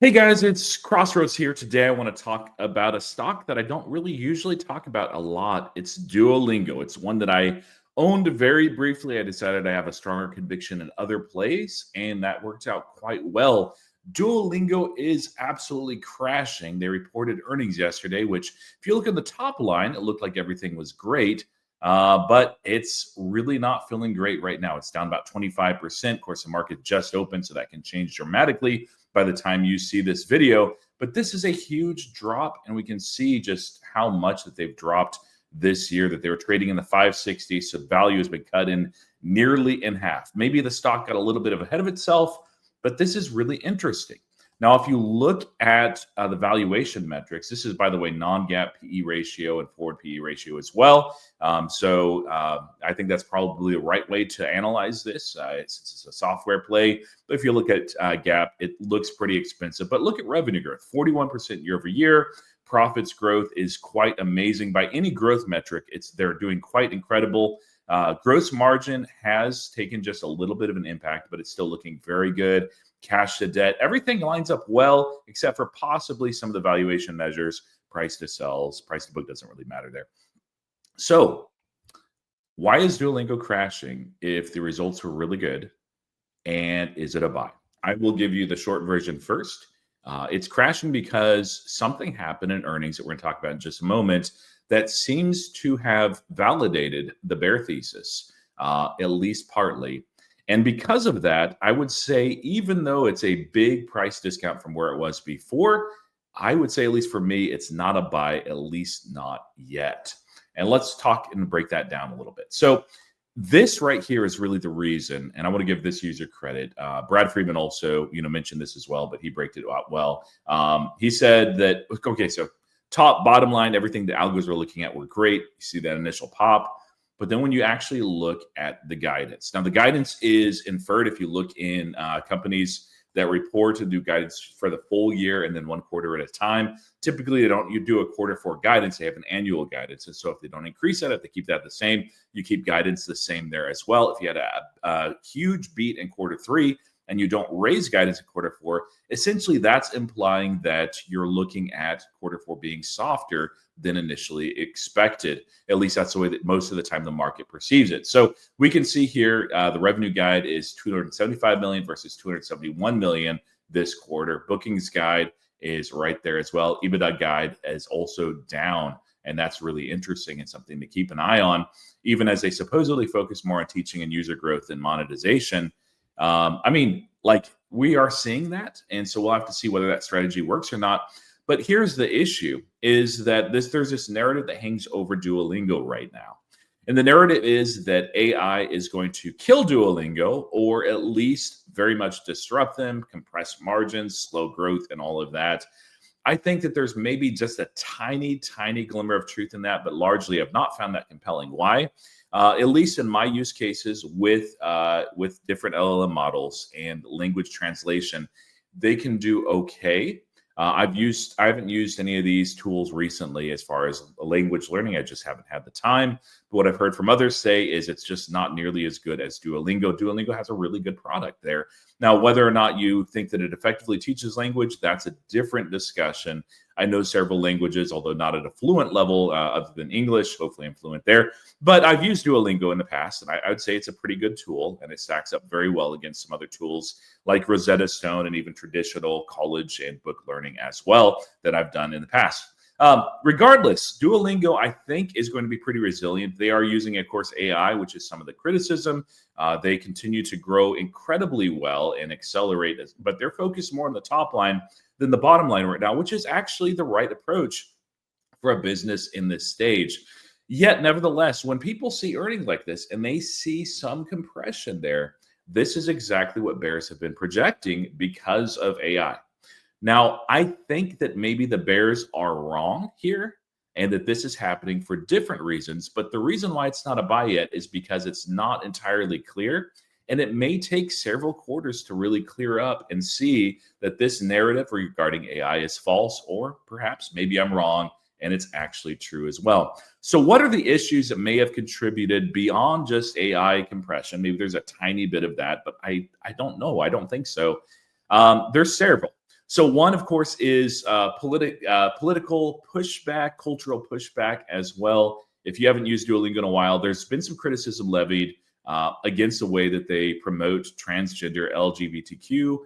Hey guys, it's Crossroads here. Today I want to talk about a stock that I don't really usually talk about a lot. It's Duolingo. It's one that I owned very briefly. I decided I have a stronger conviction in other plays, and that worked out quite well. Duolingo is absolutely crashing. They reported earnings yesterday, which, if you look at the top line, it looked like everything was great. But it's really not feeling great right now. It's down about 25%. Of course, the market just opened, so that can change dramatically by the time you see this video. But this is a huge drop, and we can see just how much that they've dropped this year, that they were trading in the 560. So value has been cut in nearly in half. Maybe the stock got a little bit ahead of itself, but this is really interesting. Now, if you look at the valuation metrics, this is, by the way, non-GAAP PE ratio and forward PE ratio as well. I think that's probably the right way to analyze this. It's a software play. But if you look at GAAP, it looks pretty expensive. But look at revenue growth, 41% year over year. Profits growth is quite amazing. By any growth metric, they're doing quite incredible. Gross margin has taken just a little bit of an impact, but it's still looking very good. Cash to debt, everything lines up well, except for possibly some of the valuation measures. Price to sales, price to book doesn't really matter there. So why is Duolingo crashing if the results were really good? And is it a buy? I will give you the short version first. It's crashing because something happened in earnings that we're going to talk about in just a moment that seems to have validated the bear thesis, at least partly. And because of that, I would say, even though it's a big price discount from where it was before, I would say, at least for me, it's not a buy, at least not yet. And let's talk and break that down a little bit. So this right here is really the reason, and I want to give this user credit. Brad Friedman also, mentioned this as well, but he broke it out well. He said that, okay, so top, bottom line, everything the algos were looking at were great. You see that initial pop. But then when you actually look at the guidance, now the guidance is inferred if you look in companies that report to do guidance for the full year and then 1 quarter at a time. Typically, you do a quarter four guidance, they have an annual guidance. And so if they don't increase that, if they keep that the same, you keep guidance the same there as well. If you had a huge beat in quarter three and you don't raise guidance in quarter four, essentially that's implying that you're looking at quarter four being softer than initially expected. At least that's the way that most of the time the market perceives it. So we can see here the revenue guide is 275 million versus 271 million this quarter. Bookings guide is right there as well. EBITDA guide is also down. And that's really interesting and something to keep an eye on, even as they supposedly focus more on teaching and user growth than monetization. We are seeing that. And so we'll have to see whether that strategy works or not. But here's the issue is that there's this narrative that hangs over Duolingo right now. And the narrative is that AI is going to kill Duolingo, or at least very much disrupt them, compress margins, slow growth, and all of that. I think that there's maybe just a tiny, tiny glimmer of truth in that, but largely I've not found that compelling. Why? At least in my use cases with different LLM models and language translation, they can do okay. I haven't used any of these tools recently as far as language learning. I just haven't had the time. But what I've heard from others say is it's just not nearly as good as Duolingo. Duolingo has a really good product there. Now, whether or not you think that it effectively teaches language, that's a different discussion. I know several languages, although not at a fluent level other than English. Hopefully I'm fluent there. But I've used Duolingo in the past, and I would say it's a pretty good tool, and it stacks up very well against some other tools like Rosetta Stone and even traditional college and book learning as well that I've done in the past. Regardless, Duolingo, I think, is going to be pretty resilient. They are using, of course, AI, which is some of the criticism. They continue to grow incredibly well and accelerate, but they're focused more on the top line than the bottom line right now, which is actually the right approach for a business in this stage. Yet, nevertheless, when people see earnings like this and they see some compression there, this is exactly what bears have been projecting because of AI. Now, I think that maybe the bears are wrong here and that this is happening for different reasons. But the reason why it's not a buy yet is because it's not entirely clear. And it may take several quarters to really clear up and see that this narrative regarding AI is false, or perhaps maybe I'm wrong and it's actually true as well. So what are the issues that may have contributed beyond just AI compression? Maybe there's a tiny bit of that, but I don't know. I don't think so. There's several. So one, of course, is political pushback, cultural pushback as well. If you haven't used Duolingo in a while, there's been some criticism levied against the way that they promote transgender LGBTQ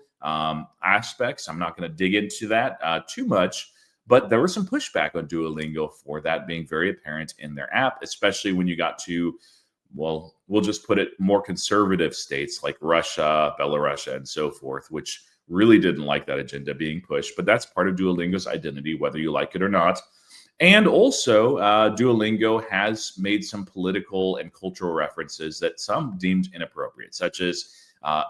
aspects. I'm not going to dig into that too much, but there was some pushback on Duolingo for that being very apparent in their app, especially when you got to, well, we'll just put it, more conservative states like Russia, Belarus, and so forth, which really didn't like that agenda being pushed. But that's part of Duolingo's identity, whether you like it or not. And also, Duolingo has made some political and cultural references that some deemed inappropriate, such as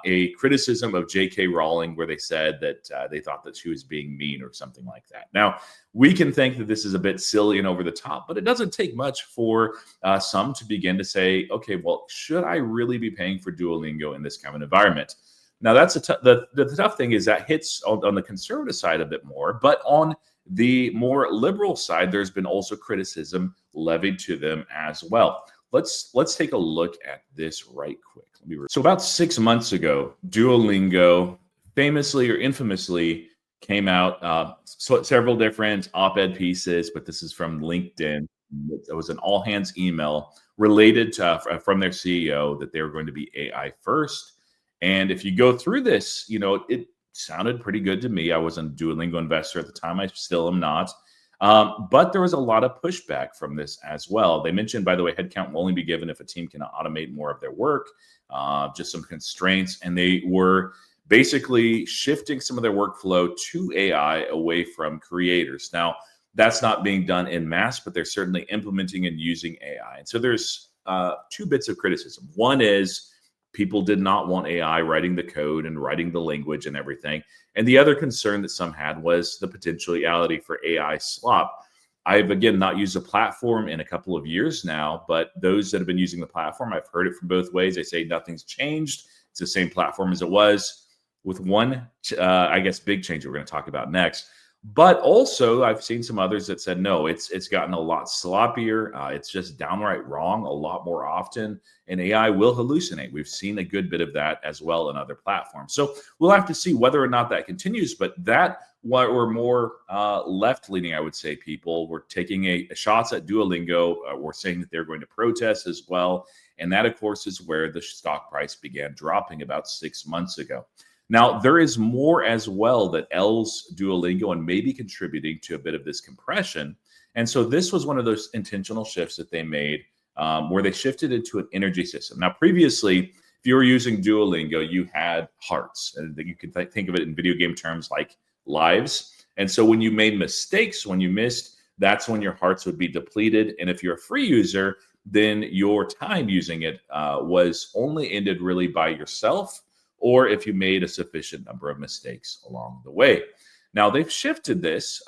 a criticism of J.K. Rowling, where they said that they thought that she was being mean or something like that. Now, we can think that this is a bit silly and over the top, but it doesn't take much for some to begin to say, okay, well, should I really be paying for Duolingo in this kind of environment? Now, that's the tough thing is that hits on the conservative side a bit more, but on the more liberal side, there's been also criticism levied to them as well. Let's take a look at this right quick. So about 6 months ago, Duolingo famously or infamously came out several different op-ed pieces, but this is from LinkedIn. It was an all-hands email related to, from their CEO that they were going to be AI first. And if you go through this, it sounded pretty good to me. I wasn't a Duolingo investor at the time. I still am not. But there was a lot of pushback from this as well. They mentioned, by the way, headcount will only be given if a team can automate more of their work, just some constraints. And they were basically shifting some of their workflow to AI away from creators. Now, that's not being done en masse, but they're certainly implementing and using AI. And so there's two bits of criticism. One is people did not want AI writing the code and writing the language and everything. And the other concern that some had was the potentiality for AI slop. I've, again, not used a platform in a couple of years now, but those that have been using the platform, I've heard it from both ways. They say nothing's changed. It's the same platform as it was, with one, I guess, big change that we're going to talk about next. But also, I've seen some others that said, no, it's gotten a lot sloppier. It's just downright wrong a lot more often, and AI will hallucinate. We've seen a good bit of that as well in other platforms. So we'll have to see whether or not that continues. But that were more left-leaning, I would say. People were taking a shots at Duolingo. Were saying that they're going to protest as well. And that, of course, is where the stock price began dropping about 6 months ago. Now, there is more as well that ails Duolingo and may be contributing to a bit of this compression. And so this was one of those intentional shifts that they made where they shifted into an energy system. Now, previously, if you were using Duolingo, you had hearts. And you can think of it in video game terms like lives. And so when you made mistakes, when you missed, that's when your hearts would be depleted. And if you're a free user, then your time using it was only ended really by yourself, or if you made a sufficient number of mistakes along the way. Now, they've shifted this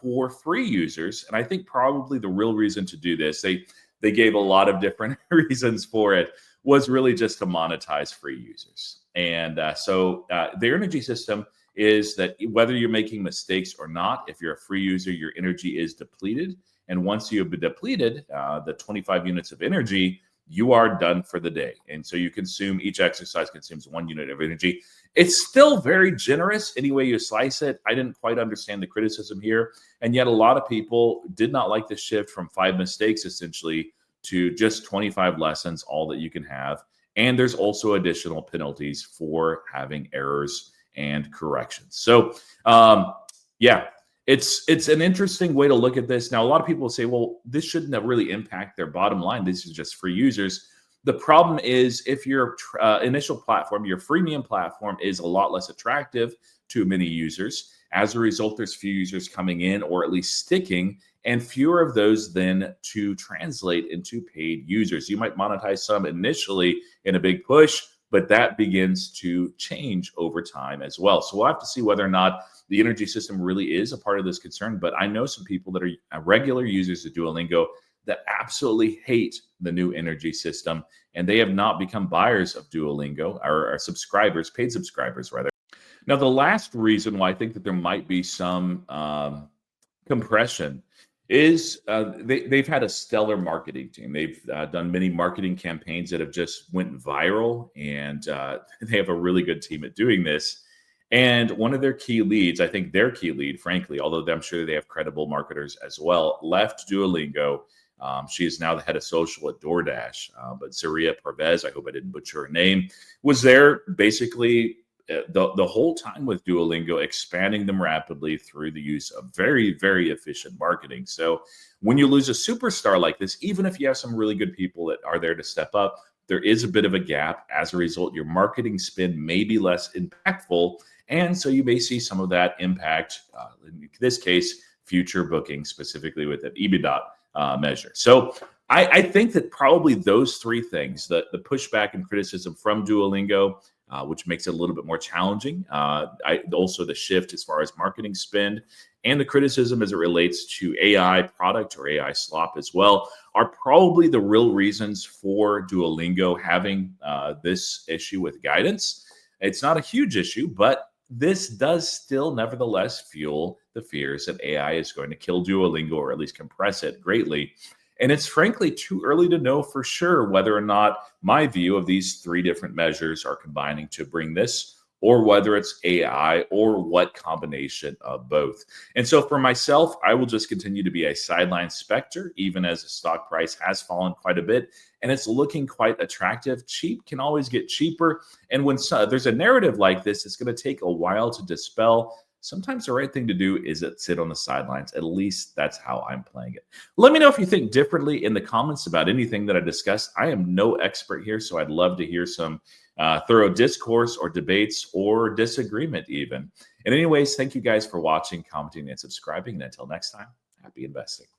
for free users, and I think probably the real reason to do this, they gave a lot of different reasons for it, was really just to monetize free users. And so their energy system is that whether you're making mistakes or not, if you're a free user, your energy is depleted. And once you've been depleted, the 25 units of energy, you are done for the day. And so you consume, each exercise consumes 1 unit of energy. It's still very generous any way you slice it. I didn't quite understand the criticism here. And yet a lot of people did not like the shift from 5 mistakes essentially to just 25 lessons, all that you can have. And there's also additional penalties for having errors and corrections. So it's an interesting way to look at this. Now, a lot of people say, well, this shouldn't really impact their bottom line. This is just free users. The problem is if your initial platform, your freemium platform, is a lot less attractive to many users. As a result, there's few users coming in or at least sticking, and fewer of those then to translate into paid users. You might monetize some initially in a big push, but that begins to change over time as well. So we'll have to see whether or not the energy system really is a part of this concern. But I know some people that are regular users of Duolingo that absolutely hate the new energy system, and they have not become buyers of Duolingo, or subscribers, paid subscribers rather. Now, the last reason why I think that there might be some compression is they've had a stellar marketing team. They've done many marketing campaigns that have just went viral, and they have a really good team at doing this. And one of their key leads, I think their key lead, frankly, although I'm sure they have credible marketers as well, left Duolingo. She is now the head of social at DoorDash. But Saria Parvez, I hope I didn't butcher her name, was there basically the whole time with Duolingo, expanding them rapidly through the use of very, very efficient marketing. So when you lose a superstar like this, even if you have some really good people that are there to step up, there is a bit of a gap. As a result, your marketing spend may be less impactful. And so you may see some of that impact, in this case, future bookings, specifically with an EBITDA measure. So I think that probably those three things, the pushback and criticism from Duolingo, which makes it a little bit more challenging. Also the shift as far as marketing spend and the criticism as it relates to AI product or AI slop as well are probably the real reasons for Duolingo having this issue with guidance. It's not a huge issue, but this does still nevertheless fuel the fears that AI is going to kill Duolingo or at least compress it greatly. And it's frankly too early to know for sure whether or not my view of these three different measures are combining to bring this, or whether it's AI or what combination of both. And so for myself, I will just continue to be a sideline specter, even as the stock price has fallen quite a bit and it's looking quite attractive. Cheap can always get cheaper. And when there's a narrative like this, it's going to take a while to dispel. Sometimes the right thing to do is sit on the sidelines. At least that's how I'm playing it. Let me know if you think differently in the comments about anything that I discussed. I am no expert here, so I'd love to hear some thorough discourse or debates or disagreement even. And anyways, thank you guys for watching, commenting, and subscribing. And until next time, happy investing.